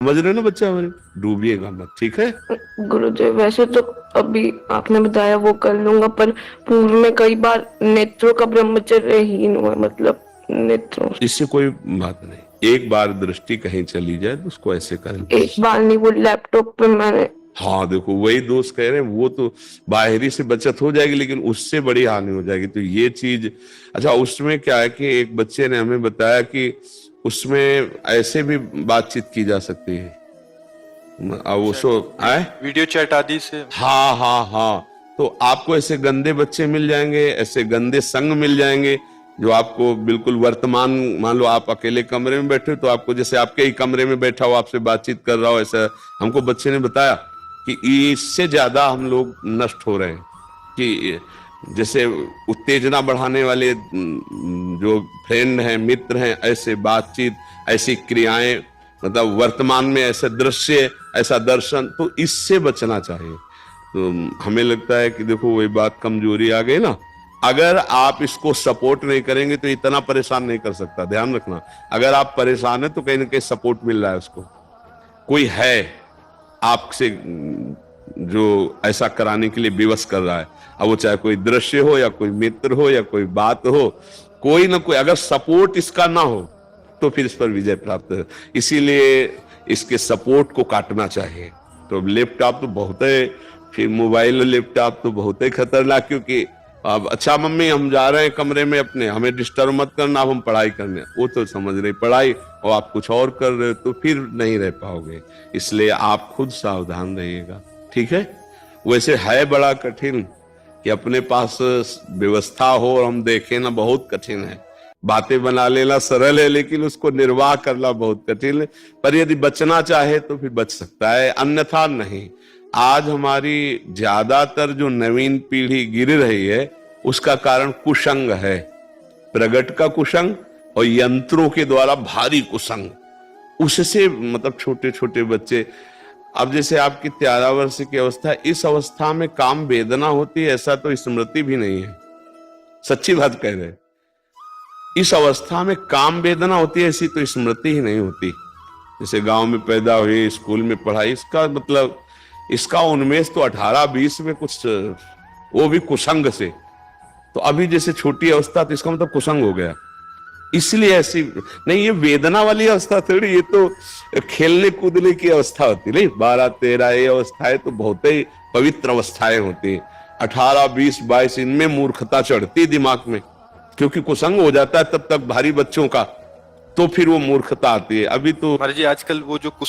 समझ रहे हो ना बच्चा हमारे, डूबिएगा मत, ठीक है। गुरुदेव वैसे तो अभी आपने बताया वो कर लूंगा, पर पूर्व में कई बार नेत्रों का ब्रह्मचर्यहीन हुआ, मतलब नेत्रों। इससे कोई बात नहीं, एक बार दृष्टि कहीं चली जाए तो उसको ऐसे करें। एक बार नहीं, वो लैपटॉप पे मैंने। हाँ देखो, वही दोस्त कह रहे हैं, वो तो बाहरी से बचत हो जाएगी लेकिन उससे बड़ी हानि हो जाएगी, तो ये चीज। अच्छा, उसमें क्या है कि एक बच्चे ने हमें बताया कि उसमें ऐसे भी बातचीत की जा सकती है। अब उसको आए वीडियो चैट आदि से। हाँ हाँ हाँ, तो आपको ऐसे गंदे बच्चे मिल जाएंगे, ऐसे गंदे संग मिल जाएंगे जो आपको बिल्कुल वर्तमान, मान लो आप अकेले कमरे में बैठे हो तो आपको जैसे आपके ही कमरे में बैठा हो आपसे बातचीत कर रहा हो, ऐसा हमको बच्चे ने बताया कि इससे ज्यादा हम लोग नष्ट हो रहे हैं। कि जैसे उत्तेजना बढ़ाने वाले जो फ्रेंड हैं, मित्र हैं, ऐसे बातचीत, ऐसी क्रियाएं, मतलब वर्तमान में ऐसे दृश्य, ऐसा दर्शन, तो इससे बचना चाहिए। तो हमें लगता है कि देखो वही बात, कमजोरी आ गई ना, अगर आप इसको सपोर्ट नहीं करेंगे तो इतना परेशान नहीं कर सकता, ध्यान रखना। अगर आप परेशान है तो कहीं ना कहीं सपोर्ट मिल रहा है उसको, कोई है आपसे जो ऐसा कराने के लिए विवश कर रहा है। अब वो चाहे कोई दृश्य हो या कोई मित्र हो या कोई बात हो, कोई ना कोई, अगर सपोर्ट इसका ना हो तो फिर इस पर विजय प्राप्त है। इसीलिए इसके सपोर्ट को काटना चाहिए। तो लैपटॉप तो बहुत है, फिर मोबाइल और लैपटॉप तो बहुत ही खतरनाक, क्योंकि अब अच्छा मम्मी हम जा रहे हैं कमरे में अपने, हमें डिस्टर्ब मत करना, अब हम पढ़ाई करने, वो तो समझ रही पढ़ाई और आप कुछ और कर रहे हो, तो फिर नहीं रह पाओगे। इसलिए आप खुद सावधान रहिएगा, ठीक है। वैसे है बड़ा कठिन कि अपने पास व्यवस्था हो और हम देखें ना, बहुत कठिन है। बातें बना लेना सरल है लेकिन उसको निर्वाह करना बहुत कठिन है। पर यदि बचना चाहे तो फिर बच सकता है, अन्यथा नहीं। आज हमारी ज्यादातर जो नवीन पीढ़ी गिर रही है उसका कारण कुसंग है, प्रगट का कुसंग और यंत्रों के द्वारा भारी कुसंग। उससे मतलब छोटे छोटे बच्चे, अब जैसे आपकी 13 वर्ष की अवस्था, इस अवस्था में काम वेदना होती है ऐसा तो स्मृति भी नहीं है, सच्ची बात कह रहे। इस अवस्था में काम वेदना होती है ऐसी तो स्मृति ही नहीं होती। जैसे गांव में पैदा हुई, स्कूल में पढ़ाई, इसका मतलब इसका उन्मेष तो 18-20 में कुछ, वो भी कुसंग से। तो अभी जैसे छोटी अवस्था, तो इसका मतलब कुसंग हो गया, इसलिए ऐसी नहीं। ये वेदना वाली अवस्था थोड़ी, ये तो खेलने कूदने की अवस्था होती नहीं। 12-13 ये अवस्थाएं तो बहुत ही पवित्र अवस्थाएं होती। 18-20-22 इनमें मूर्खता चढ़ती दिमाग में, क्योंकि कुसंग हो जाता है तब तक भारी बच्चों का, तो फिर वो मूर्खता आती है। अभी तो जी आजकल वो जो कुछ